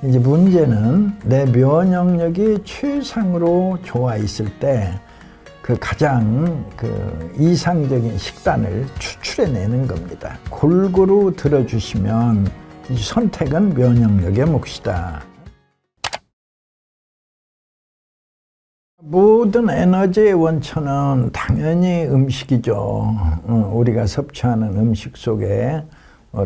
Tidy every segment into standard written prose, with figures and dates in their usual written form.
이제 문제는 내 면역력이 최상으로 좋아 있을 때 그 가장 이상적인 식단을 추출해내는 겁니다. 골고루 들어주시면 이 선택은 면역력의 몫이다. 모든 에너지의 원천은 당연히 음식이죠. 우리가 섭취하는 음식 속에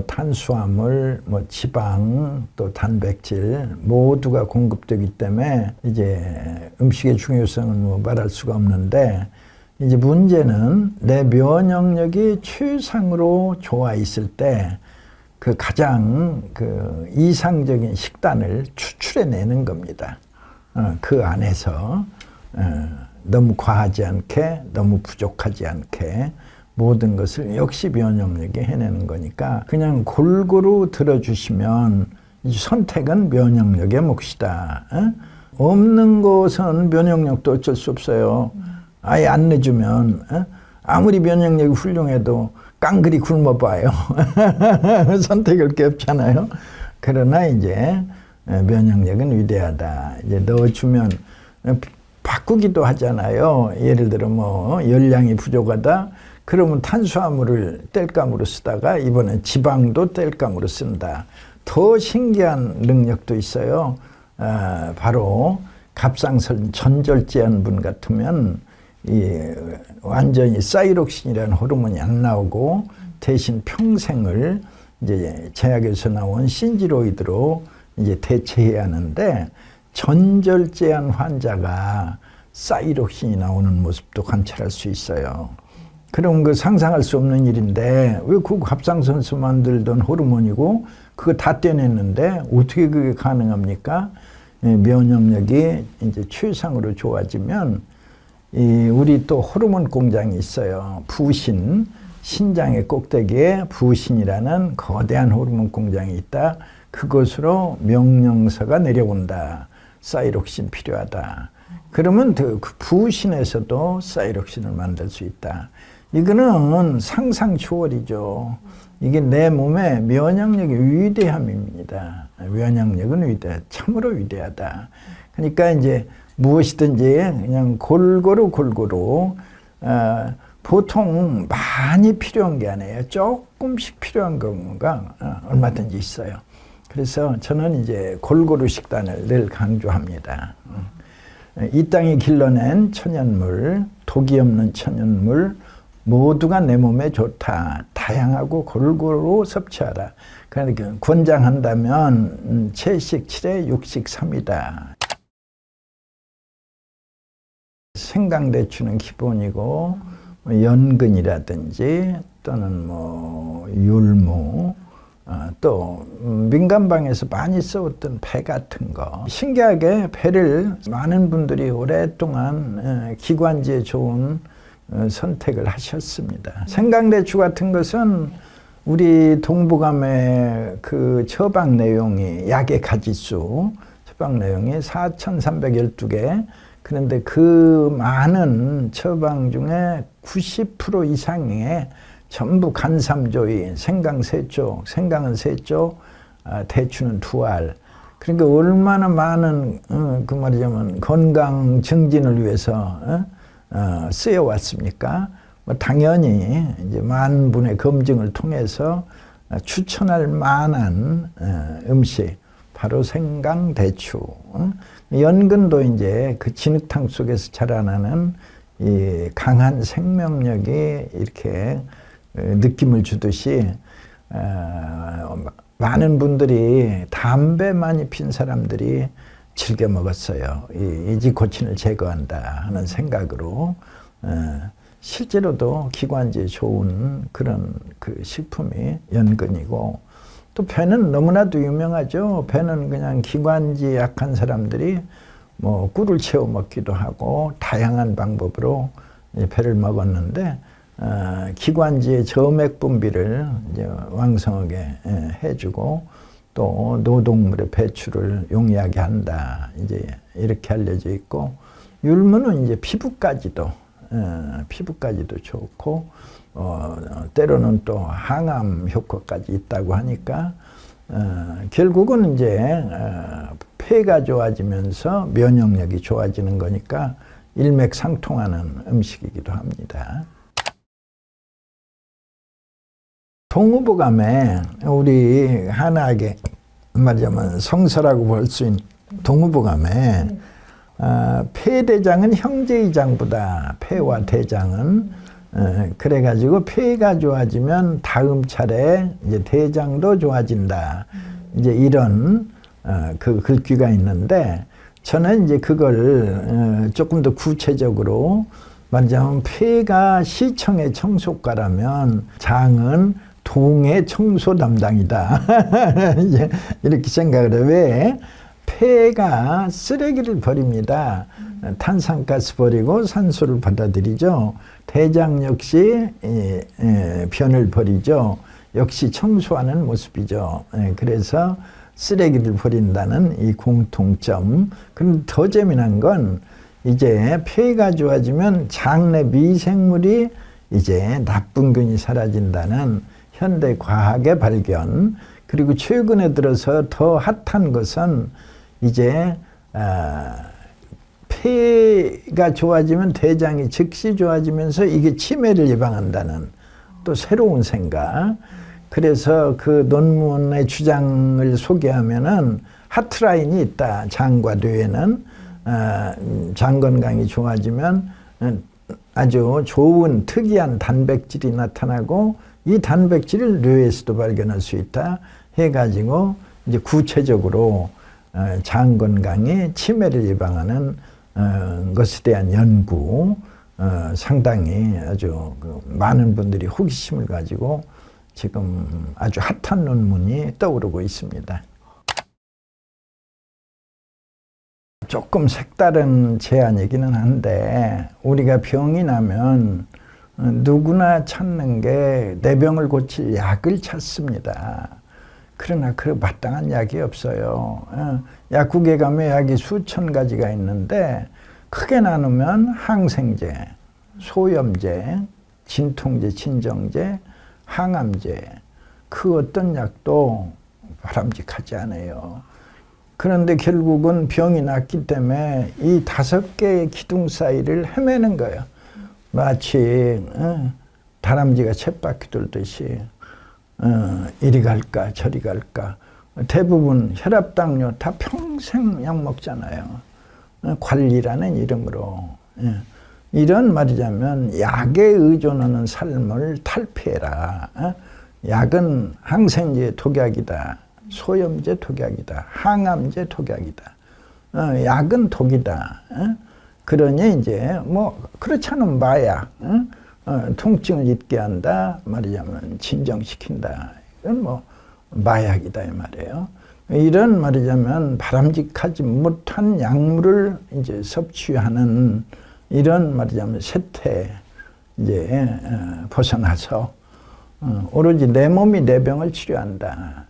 탄수화물, 지방, 또 단백질 모두가 공급되기 때문에 이제 음식의 중요성은 말할 수가 없는데, 이제 문제는 내 면역력이 최상으로 좋아 있을 때 그 가장 이상적인 식단을 추출해내는 겁니다. 그 안에서 너무 과하지 않게, 너무 부족하지 않게 모든 것을 역시 면역력이 해내는 거니까 그냥 골고루 들어주시면 선택은 면역력의 몫이다. 없는 것은 면역력도 어쩔 수 없어요. 아예 안 내주면 아무리 면역력이 훌륭해도 깡그리 굶어봐요. 선택할 게 없잖아요. 그러나 이제 면역력은 위대하다. 이제 넣어주면 바꾸기도 하잖아요. 예를 들어 열량이 부족하다. 그러면 탄수화물을 땔감으로 쓰다가 이번엔 지방도 땔감으로 쓴다. 더 신기한 능력도 있어요. 바로 갑상선 전절제한 분 같으면 완전히 사이록신이라는 호르몬이 안 나오고 대신 평생을 이제 제약에서 나온 신지로이드로 이제 대체해야 하는데, 전절제한 환자가 사이록신이 나오는 모습도 관찰할 수 있어요. 그럼 상상할 수 없는 일인데 왜 그 갑상선에서 만들던 호르몬이고 그거 다 떼냈는데 어떻게 그게 가능합니까? 면역력이 이제 최상으로 좋아지면 우리 또 호르몬 공장이 있어요. 부신, 신장의 꼭대기에 부신이라는 거대한 호르몬 공장이 있다. 그것으로 명령서가 내려온다. 사이록신 필요하다. 그러면 그 부신에서도 사이록신을 만들 수 있다. 이거는 상상 초월이죠. 이게 내 몸의 면역력의 위대함입니다. 면역력은 참으로 위대하다. 그러니까 이제 무엇이든지 그냥 골고루 보통 많이 필요한 게 아니에요. 조금씩 필요한 경우가 얼마든지 있어요. 그래서 저는 이제 골고루 식단을 늘 강조합니다. 이 땅이 길러낸 천연물, 독이 없는 천연물 모두가 내 몸에 좋다. 다양하고 골고루 섭취하라. 그러니까 권장한다면 채식 7에 육식 3이다. 생강대추는 기본이고 연근이라든지 또는 율무, 또 민간방에서 많이 써왔던 배 같은 거. 신기하게 배를 많은 분들이 오랫동안 기관지에 좋은 선택을 하셨습니다. 생강대추 같은 것은 우리 동북암의 그 처방 내용이 약의 가지수 처방 내용이 4,312개. 그런데 그 많은 처방 중에 90% 이상의 전부 간삼조이, 생강 3쪽, 생강은 3쪽, 대추는 2알. 그러니까 얼마나 많은 그 말이자면 건강 증진을 위해서 쓰여왔습니까? 당연히 이제 많은 분의 검증을 통해서 추천할 만한 음식, 바로 생강, 대추. 연근도 이제 그 진흙탕 속에서 자라나는 이 강한 생명력이 이렇게 느낌을 주듯이 많은 분들이 담배 많이 핀 사람들이 즐겨 먹었어요. 이 지코틴을 제거한다 하는 생각으로. 실제로도 기관지에 좋은 그런 그 식품이 연근이고, 또 배는 너무나도 유명하죠. 배는 그냥 기관지 약한 사람들이 꿀을 채워 먹기도 하고 다양한 방법으로 배를 먹었는데, 기관지의 저맥 분비를 이제 왕성하게 해주고, 또 노동물의 배출을 용이하게 한다. 이제 이렇게 알려져 있고, 율무는 이제 피부까지도 좋고, 때로는 또 항암 효과까지 있다고 하니까 결국은 이제 폐가 좋아지면서 면역력이 좋아지는 거니까 일맥상통하는 음식이기도 합니다. 동의보감에 우리 한학의 말하자면 성서라고 볼 수 있는 동의보감에 폐대장은 형제이장보다 폐와 대장은 그래가지고 폐가 좋아지면 다음 차례 이제 대장도 좋아진다. 이제 이런 그 글귀가 있는데 저는 이제 그걸 조금 더 구체적으로 말하자면 폐가 시청의 청소과라면 장은 동의 청소 담당이다. 이제 이렇게 생각을 해요. 왜? 폐가 쓰레기를 버립니다. 탄산가스 버리고 산소를 받아들이죠. 대장 역시 변을 버리죠. 역시 청소하는 모습이죠. 그래서 쓰레기를 버린다는 이 공통점. 그런데 더 재미난 건 이제 폐가 좋아지면 장내 미생물이 이제 나쁜균이 사라진다는 현대 과학의 발견. 그리고 최근에 들어서 더 핫한 것은 이제 폐가 좋아지면 대장이 즉시 좋아지면서 이게 치매를 예방한다는 또 새로운 생각. 그래서 그 논문의 주장을 소개하면은 하트라인이 있다. 장과 뇌에는 장 건강이 좋아지면 아주 좋은 특이한 단백질이 나타나고 이 단백질을 뇌에서도 발견할 수 있다 해가지고 이제 구체적으로 장 건강에 치매를 예방하는 것에 대한 연구 상당히 아주 많은 분들이 호기심을 가지고 지금 아주 핫한 논문이 떠오르고 있습니다. 조금 색다른 제안이기는 한데 우리가 병이 나면 누구나 찾는 게 내 병을 고칠 약을 찾습니다. 그러나 그 마땅한 약이 없어요. 약국에 가면 약이 수천 가지가 있는데 크게 나누면 항생제, 소염제, 진통제, 진정제, 항암제 그 어떤 약도 바람직하지 않아요. 그런데 결국은 병이 났기 때문에 이 5개의 기둥 사이를 헤매는 거예요. 마치 다람쥐가 쳇바퀴 돌듯이 이리 갈까 저리 갈까. 대부분 혈압, 당뇨 다 평생 약 먹잖아요. 관리라는 이름으로. 이런 말이자면 약에 의존하는 삶을 탈피해라. 약은 항생제 독약이다. 소염제 독약이다. 항암제 독약이다. 약은 독이다. 그러니 이제 뭐 그렇지 않으면 마약. 통증을 잊게 한다. 말이자면 진정시킨다. 이건 뭐 마약이다 이 말이에요. 이런 말이자면 바람직하지 못한 약물을 이제 섭취하는 이런 말이자면 세태 이제 벗어나서 오로지 내 몸이 내 병을 치료한다.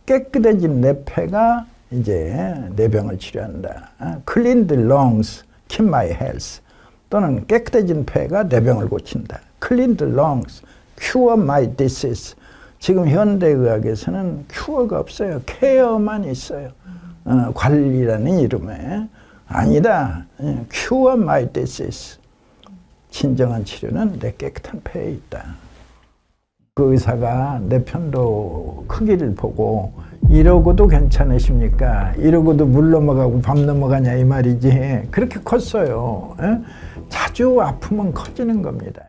깨끗해진 내 폐가 이제 내 병을 치료한다. Clean the lungs, keep my health. 또는 깨끗해진 폐가 내 병을 고친다. Clean the lungs, cure my disease. 지금 현대의학에서는 큐어가 없어요. 케어만 있어요. 관리라는 이름에. 아니다. Cure my disease. 진정한 치료는 내 깨끗한 폐에 있다. 그 의사가 내 편도 크기를 보고 이러고도 괜찮으십니까? 이러고도 물 넘어가고 밤 넘어가냐 이 말이지. 그렇게 컸어요. 자주 아프면 커지는 겁니다.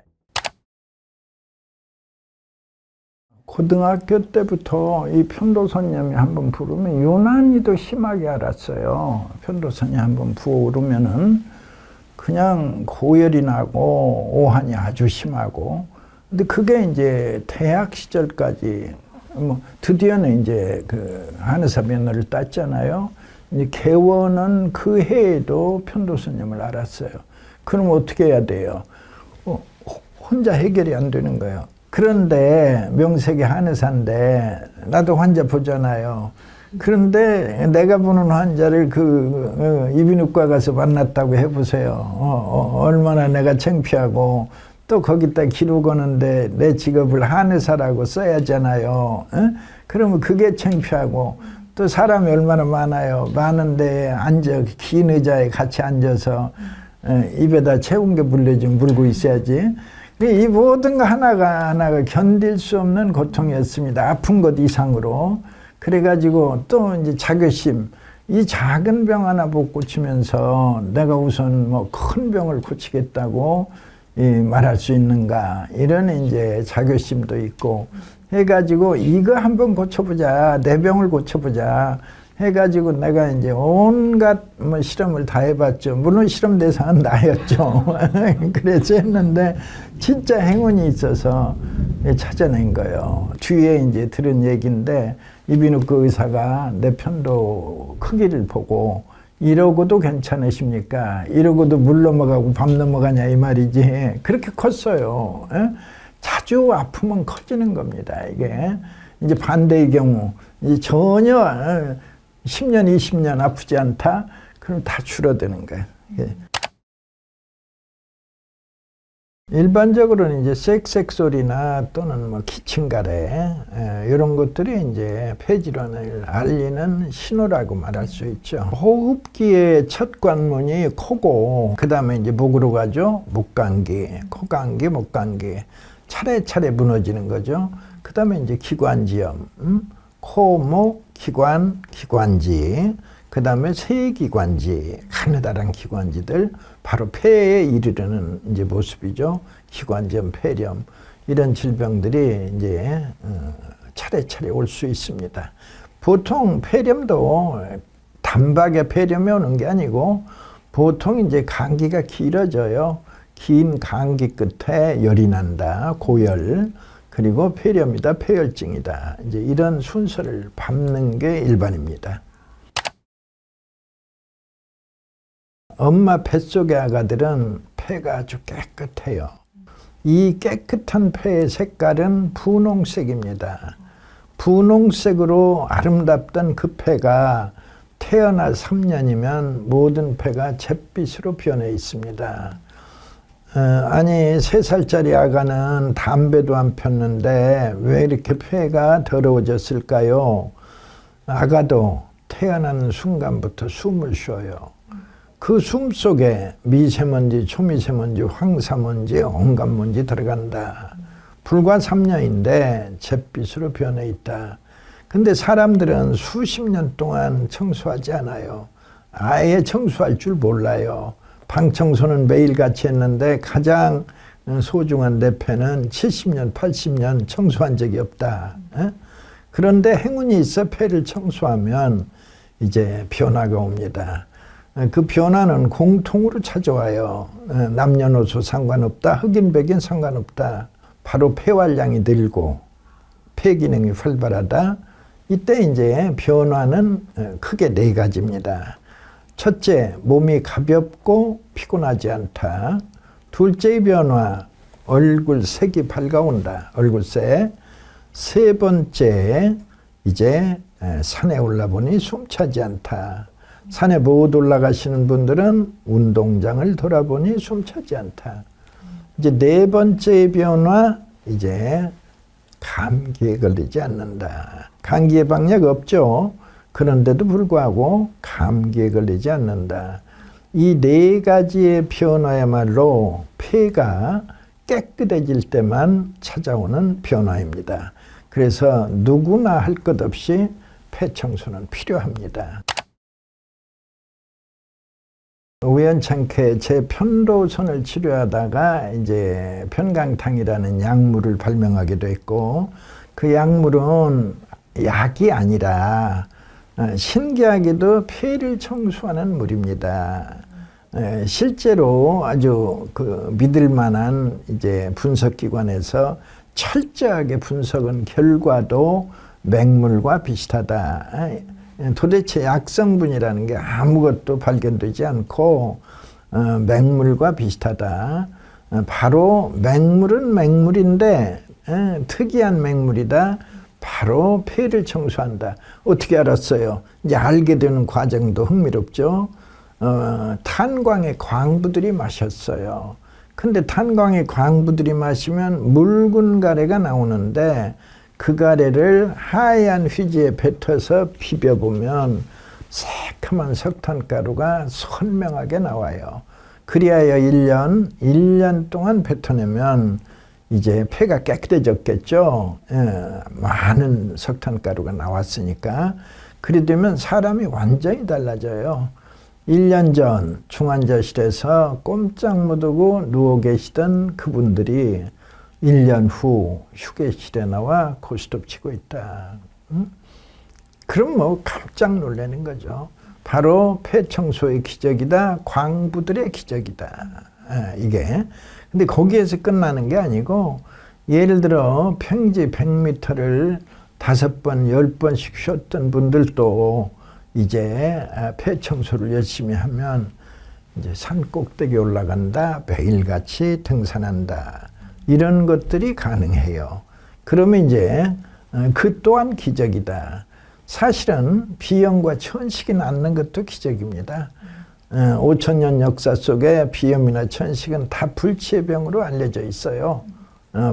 고등학교 때부터 이 편도선염이 한번 부르면 유난히도 심하게 알았어요. 편도선이 한번 부어오르면은 그냥 고열이 나고 오한이 아주 심하고. 근데 그게 이제 대학 시절까지 뭐 드디어는 이제 그 한의사 면허를 땄잖아요. 이제 개원은 그 해에도 편도선염을 알았어요. 그럼 어떻게 해야 돼요? 혼자 해결이 안 되는 거예요. 그런데 명색이 한의사인데 나도 환자 보잖아요. 그런데 내가 보는 환자를 이비인후과 가서 만났다고 해보세요. 얼마나 내가 창피하고 또 거기다 기록 오는데 내 직업을 한의사라고 써야잖아요. 그러면 그게 창피하고 또 사람이 얼마나 많아요. 많은데 긴 의자에 같이 앉아서 입에다 채운 게 물려주면 물고 있어야지. 이 모든 거 하나가 견딜 수 없는 고통이었습니다. 아픈 것 이상으로. 그래가지고 또 이제 자교심. 이 작은 병 하나 못 고치면서 내가 우선 뭐 큰 병을 고치겠다고 말할 수 있는가. 이런 이제 자교심도 있고 해가지고 이거 한번 고쳐보자. 내 병을 고쳐보자. 해가지고 내가 이제 온갖 뭐 실험을 다 해봤죠. 물론 실험 대상은 나였죠. 그래서 했는데 진짜 행운이 있어서 찾아낸 거예요. 뒤에 이제 들은 얘기인데 이비인후과 의사가 내 편도 크기를 보고 이러고도 괜찮으십니까? 이러고도 물 넘어가고 밤 넘어가냐 이 말이지. 그렇게 컸어요. 자주 아프면 커지는 겁니다. 이게 이제 반대의 경우 이제 전혀 10년, 20년 아프지 않다? 그럼 다 줄어드는 거예요. 일반적으로는 이제 쌕쌕 소리나 또는 뭐 기침가래 이런 것들이 이제 폐질환을 알리는 신호라고 말할 수 있죠. 호흡기의 첫 관문이 코고 그 다음에 이제 목으로 가죠. 목감기, 코감기, 목감기 차례차례 무너지는 거죠. 그 다음에 이제 기관지염, 코, 목, 기관, 기관지, 그 다음에 세기관지, 가느다란 기관지들, 바로 폐에 이르르는 이제 모습이죠. 기관지염, 폐렴, 이런 질병들이 이제 차례차례 올 수 있습니다. 보통 폐렴도 단박에 폐렴이 오는 게 아니고 보통 이제 감기가 길어져요. 긴 감기 끝에 열이 난다, 고열. 그리고 폐렴이다, 폐혈증이다. 이제 이런 순서를 밟는 게 일반입니다. 엄마 뱃속의 아가들은 폐가 아주 깨끗해요. 이 깨끗한 폐의 색깔은 분홍색입니다. 분홍색으로 아름답던 그 폐가 태어나 3년이면 모든 폐가 잿빛으로 변해 있습니다. 아니 3살짜리 아가는 담배도 안 폈는데 왜 이렇게 폐가 더러워졌을까요? 아가도 태어나는 순간부터 숨을 쉬어요. 그 숨 속에 미세먼지, 초미세먼지, 황사먼지, 온갖 먼지 들어간다. 불과 3년인데 잿빛으로 변해 있다. 근데 사람들은 수십 년 동안 청소하지 않아요. 아예 청소할 줄 몰라요. 방 청소는 매일같이 했는데 가장 소중한 내 폐는 70년, 80년 청소한 적이 없다. 그런데 행운이 있어 폐를 청소하면 이제 변화가 옵니다. 그 변화는 공통으로 찾아와요. 남녀노소 상관없다. 흑인, 백인 상관없다. 바로 폐활량이 늘고 폐 기능이 활발하다. 이때 이제 변화는 크게 4가지입니다. 첫째, 몸이 가볍고 피곤하지 않다. 둘째의 변화, 얼굴 색이 밝아온다. 얼굴색. 세 번째, 이제 산에 올라보니 숨차지 않다. 산에 못 올라가시는 분들은 운동장을 돌아보니 숨차지 않다. 이제 4번째의 변화, 이제 감기에 걸리지 않는다. 감기 예방약 없죠. 그런데도 불구하고 감기에 걸리지 않는다. 이 4가지의 변화야말로 폐가 깨끗해질 때만 찾아오는 변화입니다. 그래서 누구나 할 것 없이 폐 청소는 필요합니다. 우연찮게 제 편도선을 치료하다가 이제 편강탕이라는 약물을 발명하게 됐고 그 약물은 약이 아니라 신기하게도 폐를 청소하는 물입니다. 실제로 아주 믿을 만한 이제 분석기관에서 철저하게 분석한 결과도 맹물과 비슷하다. 도대체 약성분이라는 게 아무것도 발견되지 않고 맹물과 비슷하다. 바로 맹물은 맹물인데 특이한 맹물이다. 바로 폐를 청소한다. 어떻게 알았어요? 이제 알게 되는 과정도 흥미롭죠. 탄광의 광부들이 마셨어요. 근데 탄광의 광부들이 마시면 묽은 가래가 나오는데 그 가래를 하얀 휘지에 뱉어서 비벼보면 새카만 석탄가루가 선명하게 나와요. 그리하여 1년 동안 뱉어내면 이제 폐가 깨끗해졌겠죠. 많은 석탄가루가 나왔으니까. 그리 되면 사람이 완전히 달라져요. 1년 전 중환자실에서 꼼짝 못하고 누워 계시던 그분들이 1년 후 휴게실에 나와 고스톱 치고 있다. 그럼 뭐 깜짝 놀라는 거죠. 바로 폐청소의 기적이다. 광부들의 기적이다. 이게. 근데 거기에서 끝나는 게 아니고 예를 들어 평지 100m를 5번, 10번씩 쉬었던 분들도 이제 폐청소를 열심히 하면 이제 산 꼭대기 올라간다. 매일같이 등산한다. 이런 것들이 가능해요. 그러면 이제 그 또한 기적이다. 사실은 비염과 천식이 낫는 것도 기적입니다. 5,000년 역사 속에 비염이나 천식은 다 불치의 병으로 알려져 있어요.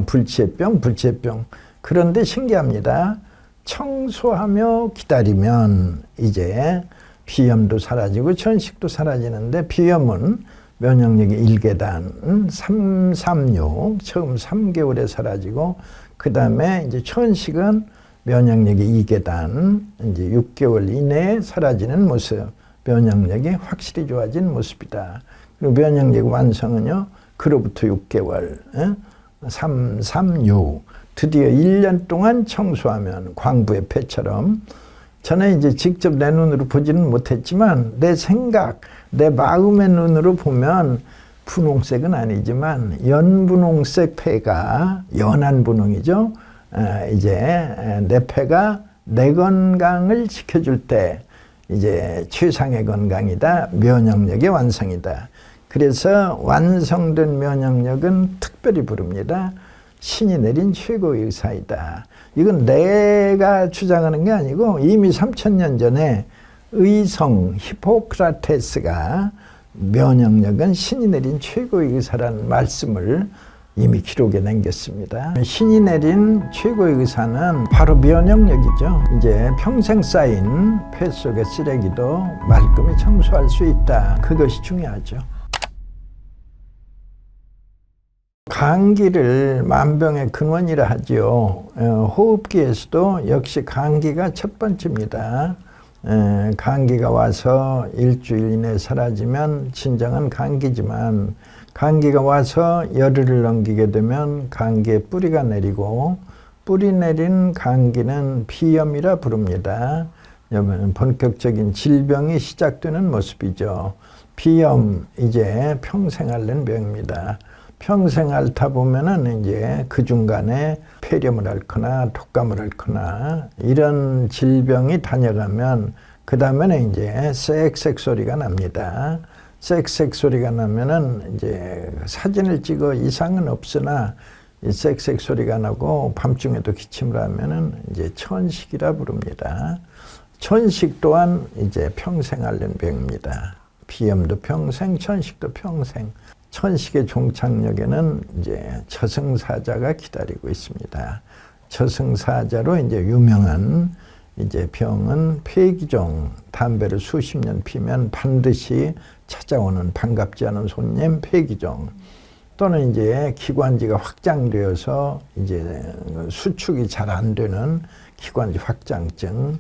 불치의 병. 그런데 신기합니다. 청소하며 기다리면 이제 비염도 사라지고 천식도 사라지는데 비염은 면역력이 1계단 336 처음 3개월에 사라지고 그 다음에 이제 천식은 면역력이 2계단 이제 6개월 이내에 사라지는 모습. 면역력이 확실히 좋아진 모습이다. 그리고 면역력 완성은요. 그로부터 6개월 336 드디어 1년 동안 청소하면 광부의 폐처럼 저는 이제 직접 내 눈으로 보지는 못했지만 내 생각, 내 마음의 눈으로 보면 분홍색은 아니지만 연분홍색 폐가 연한 분홍이죠. 이제 내 폐가 내 건강을 지켜줄 때 이제 최상의 건강이다. 면역력의 완성이다. 그래서 완성된 면역력은 특별히 부릅니다. 신이 내린 최고의 의사이다. 이건 내가 주장하는 게 아니고 이미 3,000년 전에 의성 히포크라테스가 면역력은 신이 내린 최고의 의사라는 말씀을 이미 기록에 남겼습니다. 신이 내린 최고의 의사는 바로 면역력이죠. 이제 평생 쌓인 폐 속의 쓰레기도 말끔히 청소할 수 있다. 그것이 중요하죠. 감기를 만병의 근원이라 하지요. 호흡기에서도 역시 감기가 첫 번째입니다. 감기가 와서 일주일 이내에 사라지면 진정한 감기지만 감기가 와서 열흘을 넘기게 되면 감기에 뿌리가 내리고 뿌리 내린 감기는 비염이라 부릅니다. 본격적인 질병이 시작되는 모습이죠. 비염 이제 평생 앓는 병입니다. 평생 앓다 보면은 이제 그 중간에 폐렴을 앓거나 독감을 앓거나 이런 질병이 다녀가면 그 다음에는 이제 쌕쌕 소리가 납니다. 쌕쌕 소리가 나면은 이제 사진을 찍어 이상은 없으나 이 쌕쌕 소리가 나고 밤중에도 기침을 하면은 이제 천식이라 부릅니다. 천식 또한 이제 평생 앓는 병입니다. 비염도 평생, 천식도 평생. 천식의 종착역에는 이제 저승사자가 기다리고 있습니다. 저승사자로 이제 유명한 이제 병은 폐기종, 담배를 수십 년 피면 반드시 찾아오는 반갑지 않은 손님 폐기종, 또는 이제 기관지가 확장되어서 이제 수축이 잘 안 되는 기관지 확장증,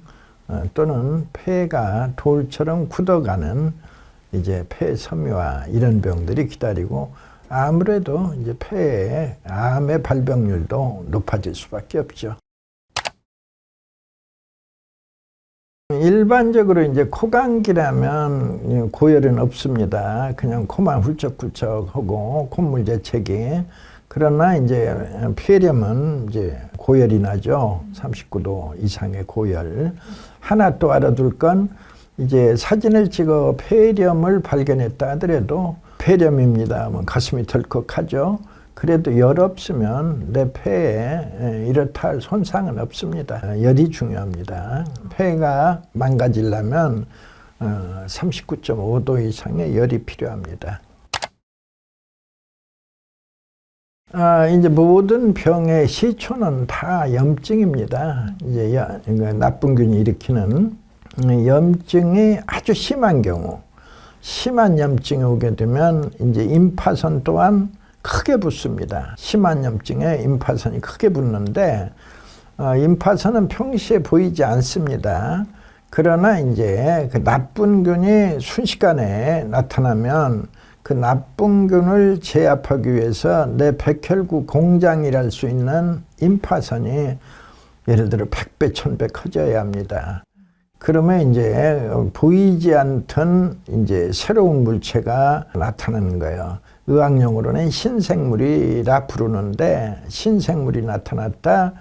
또는 폐가 돌처럼 굳어가는 이제 폐섬유화 이런 병들이 기다리고 아무래도 이제 폐의 암의 발병률도 높아질 수밖에 없죠. 일반적으로 이제 코감기라면 고열은 없습니다. 그냥 코만 훌쩍훌쩍하고 콧물 재채기. 그러나 이제 폐렴은 이제 고열이 나죠. 39도 이상의 고열. 하나 또 알아둘 건 이제 사진을 찍어 폐렴을 발견했다 하더라도 폐렴입니다. 뭐 가슴이 덜컥하죠. 그래도 열 없으면 내 폐에 이렇다 할 손상은 없습니다. 열이 중요합니다. 폐가 망가지려면 39.5도 이상의 열이 필요합니다. 이제 모든 병의 시초는 다 염증입니다. 이제 나쁜 균이 일으키는 염증이 아주 심한 경우, 심한 염증이 오게 되면 이제 임파선 또한 크게 붙습니다. 심한 염증에 임파선이 크게 붙는데, 임파선은 평시에 보이지 않습니다. 그러나 이제 그 나쁜 균이 순식간에 나타나면 그 나쁜 균을 제압하기 위해서 내 백혈구 공장이랄 수 있는 임파선이 예를 들어 100배, 1000배 커져야 합니다. 그러면 이제 보이지 않던 이제 새로운 물체가 나타나는 거예요. 의학용어로는 신생물이라 부르는데, 신생물이 나타났다,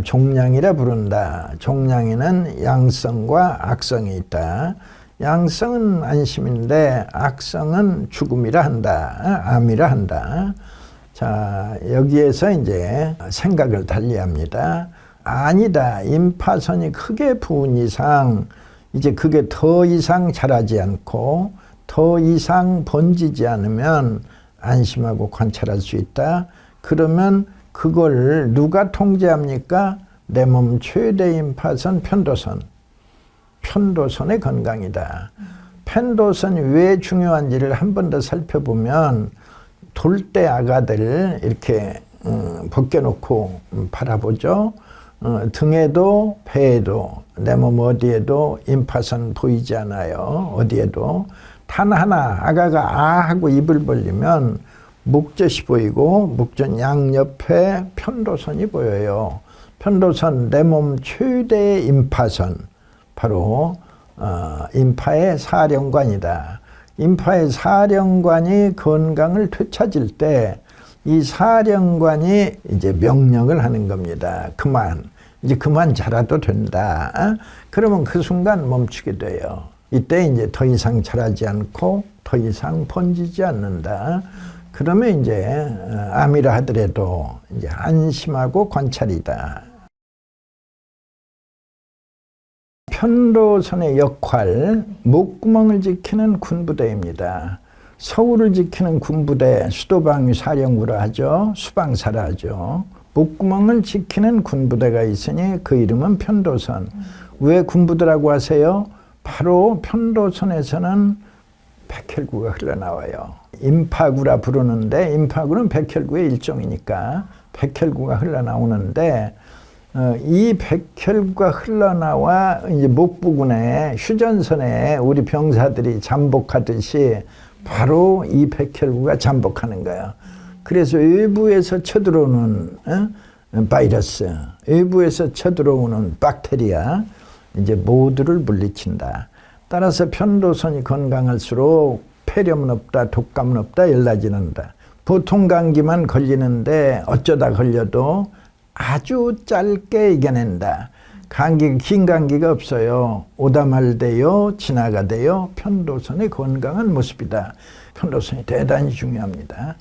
종양이라 부른다. 종양에는 양성과 악성이 있다. 양성은 안심인데 악성은 죽음이라 한다. 암이라 한다. 자, 여기에서 이제 생각을 달리합니다. 아니다. 임파선이 크게 부은 이상 이제 그게 더 이상 자라지 않고 더 이상 번지지 않으면 안심하고 관찰할 수 있다. 그러면 그걸 누가 통제합니까? 내 몸 최대 임파선 편도선. 편도선의 건강이다. 편도선이 왜 중요한지를 한 번 더 살펴보면 돌대 아가들 이렇게 벗겨놓고 바라보죠. 등에도 배에도 내 몸 어디에도 임파선 보이지 않아요. 어디에도. 단 하나 아가가 아 하고 입을 벌리면 목젖이 보이고 목젖 양옆에 편도선이 보여요. 편도선, 내 몸 최대의 임파선, 바로 임파의 사령관이다. 임파의 사령관이 건강을 되찾을 때 이 사령관이 이제 명령을 하는 겁니다. 이제 그만 자라도 된다. 그러면 그 순간 멈추게 돼요. 이때 이제 더 이상 자라지 않고 더 이상 번지지 않는다. 그러면 이제 암이라 하더라도 이제 안심하고 관찰이다. 편도선의 역할, 목구멍을 지키는 군부대입니다. 서울을 지키는 군부대, 수도방위 사령부라 하죠. 수방사라 하죠. 목구멍을 지키는 군부대가 있으니 그 이름은 편도선. 왜 군부대라고 하세요? 바로 편도선에서는 백혈구가 흘러나와요. 임파구라 부르는데, 임파구는 백혈구의 일종이니까 백혈구가 흘러나오는데, 이 백혈구가 흘러나와 이제 목 부근에 휴전선에 우리 병사들이 잠복하듯이 바로 이 백혈구가 잠복하는 거예요. 그래서 외부에서 쳐들어오는 바이러스, 외부에서 쳐들어오는 박테리아 이제 모두를 물리친다. 따라서 편도선이 건강할수록 폐렴은 없다, 독감은 없다, 열나지 않는다. 보통 감기만 걸리는데 어쩌다 걸려도 아주 짧게 이겨낸다. 긴 감기가 없어요. 오다 말대요, 지나가대요. 편도선의 건강한 모습이다. 편도선이 대단히 중요합니다.